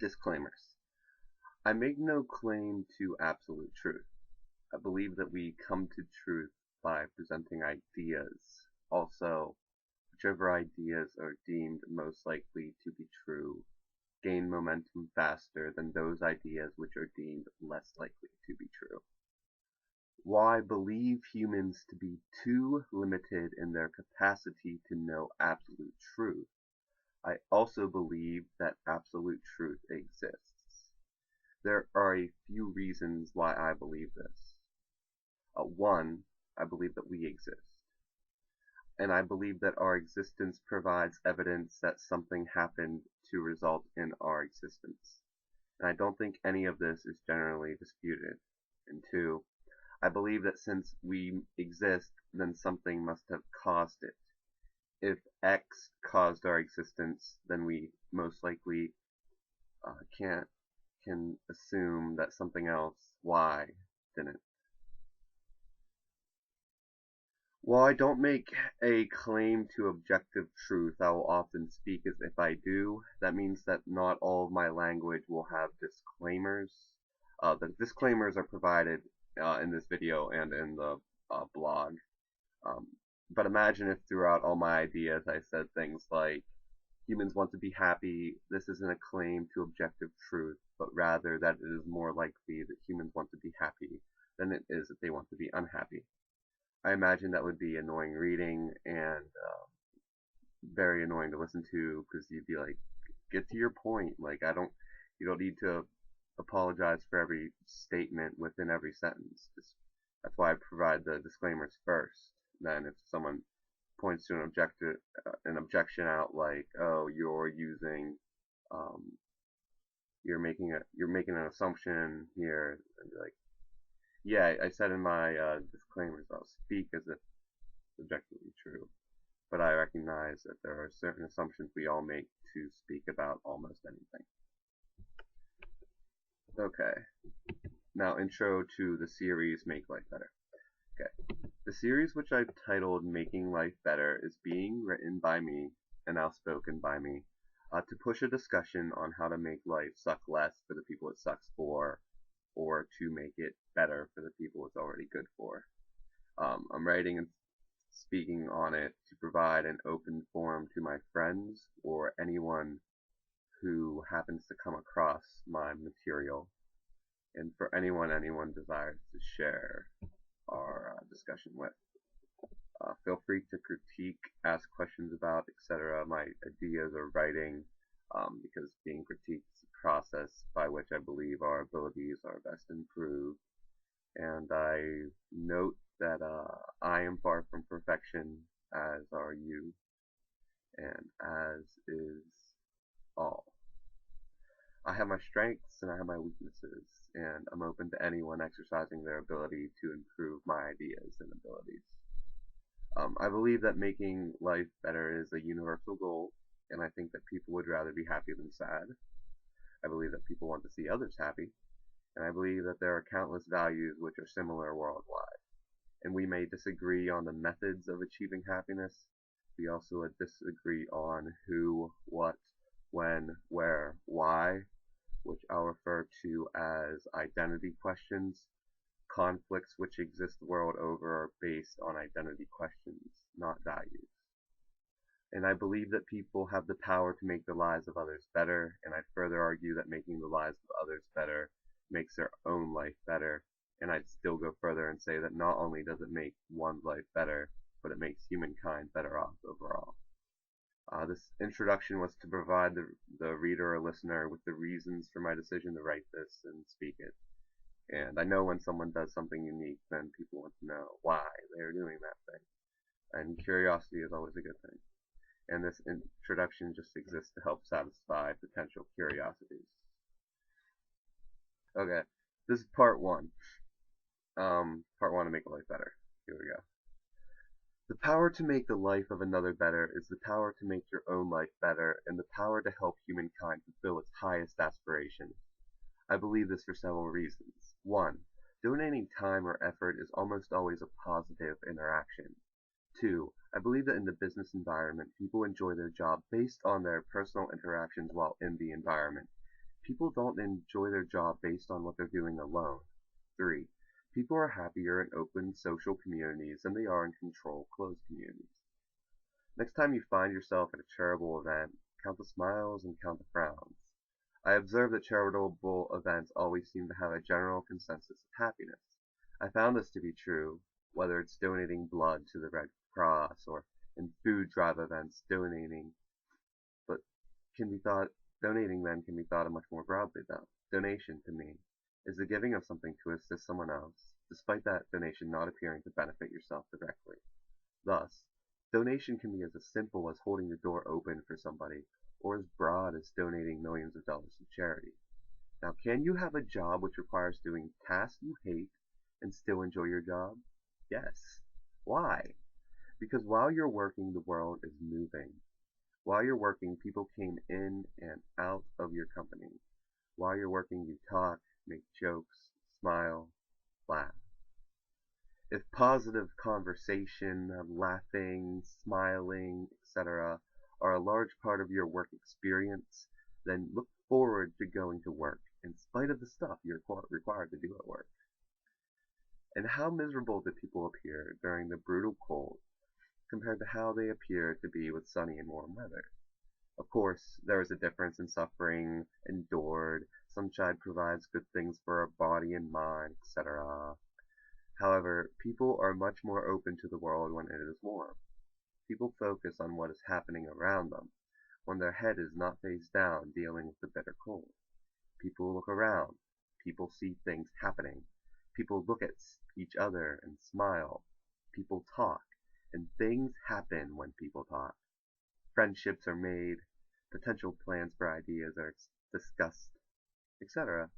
Disclaimers. I make no claim to absolute truth. I believe that we come to truth by presenting ideas. Also, whichever ideas are deemed most likely to be true gain momentum faster than those ideas which are deemed less likely to be true. While I believe humans to be too limited in their capacity to know absolute truth, I also believe that absolute truth exists. There are a few reasons why I believe this. One, I believe that we exist. And I believe that our existence provides evidence that something happened to result in our existence. And I don't think any of this is generally disputed. And two, I believe that since we exist, then something must have caused it. If X caused our existence, then we most likely can assume that something else, Y, didn't. While I don't make a claim to objective truth, I will often speak as if I do. That means that not all of my language will have disclaimers. The disclaimers are provided in this video and in the blog. Um, but imagine if throughout all my ideas I said things like, humans want to be happy, this isn't a claim to objective truth, but rather that it is more likely that humans want to be happy than it is that they want to be unhappy. I imagine that would be annoying reading and very annoying to listen to because you'd be like, get to your point. Like, you don't need to apologize for every statement within every sentence. That's why I provide the disclaimers first. Then if someone points to an objection out like, oh, um, you're making an assumption here, and be like, yeah, I said in my disclaimers I'll speak as if it's objectively true, but I recognize that there are certain assumptions we all make to speak about almost anything. Okay, now intro to the series Make Life Better. Okay, the series which I've titled Making Life Better is being written by me and outspoken by me to push a discussion on how to make life suck less for the people it sucks for, or to make it better for the people it's already good for. I'm writing and speaking on it to provide an open forum to my friends or anyone who happens to come across my material, and for anyone desires to share our discussion with. Feel free to critique, ask questions about, etc. my ideas or writing, because being critiqued is a process by which I believe our abilities are best improved. And I note that I am far from perfection, as are you, and as is all. I have my strengths and I have my weaknesses, and I'm open to anyone exercising their ability to improve my ideas and abilities. I believe that making life better is a universal goal, and I think that people would rather be happy than sad. I believe that people want to see others happy, and I believe that there are countless values which are similar worldwide. And we may disagree on the methods of achieving happiness. We also disagree on who, what, when, where, why, which I'll refer to as identity questions. Conflicts which exist the world over are based on identity questions, not values. And I believe that people have the power to make the lives of others better, and I'd further argue that making the lives of others better makes their own life better, and I'd still go further and say that not only does it make one's life better, but it makes humankind better off overall. This introduction was to provide the reader or listener with the reasons for my decision to write this and speak it. And I know when someone does something unique, then people want to know why they're doing that thing. And curiosity is always a good thing. And this introduction just exists to help satisfy potential curiosities. Okay, this is part one. Part one to make life better. Here we go. The power to make the life of another better is the power to make your own life better, and the power to help humankind fulfill its highest aspirations. I believe this for several reasons. 1. Donating time or effort is almost always a positive interaction. 2. I believe that in the business environment, people enjoy their job based on their personal interactions while in the environment. People don't enjoy their job based on what they're doing alone. 3. People are happier in open social communities than they are in controlled closed communities. Next time you find yourself at a charitable event, count the smiles and count the frowns. I observe that charitable events always seem to have a general consensus of happiness. I found this to be true, whether it's donating blood to the Red Cross or in food drive events, but can be thought donating then can be thought of much more broadly though. Donation to me is the giving of something to assist someone else, despite that donation not appearing to benefit yourself directly. Thus, donation can be as simple as holding the door open for somebody, or as broad as donating millions of dollars to charity. Now, can you have a job which requires doing tasks you hate and still enjoy your job? Yes. Why? Because while you're working, the world is moving. While you're working, people came in and out of your company. While you're working, you talk, make jokes, smile, laugh. If positive conversation, laughing, smiling, etc., are a large part of your work experience, then look forward to going to work in spite of the stuff you're required to do at work. And how miserable do people appear during the brutal cold compared to how they appear to be with sunny and warm weather? Of course, there is a difference in suffering endured. Sunshine provides good things for our body and mind, etc. However, people are much more open to the world when it is warm. People focus on what is happening around them, when their head is not face down dealing with the bitter cold. People look around. People see things happening. People look at each other and smile. People talk, and things happen when people talk. Friendships are made, potential plans for ideas are discussed, etc.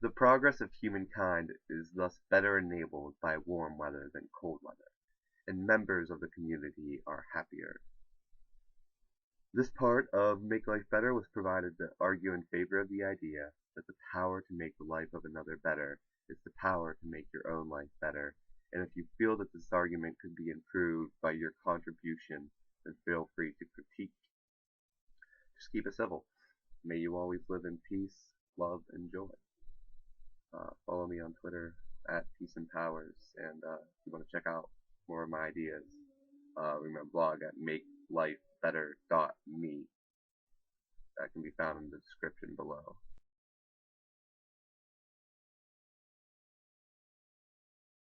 The progress of humankind is thus better enabled by warm weather than cold weather, and members of the community are happier. This part of Make Life Better was provided to argue in favor of the idea that the power to make the life of another better is the power to make your own life better, and if you feel that this argument could be improved by your contribution, then feel free to critique. Just keep it civil. May you always live in peace, love, and joy. Follow me on Twitter at Peace and Powers, and if you want to check out more of my ideas, read my blog at makelifebetter.me. That can be found in the description below.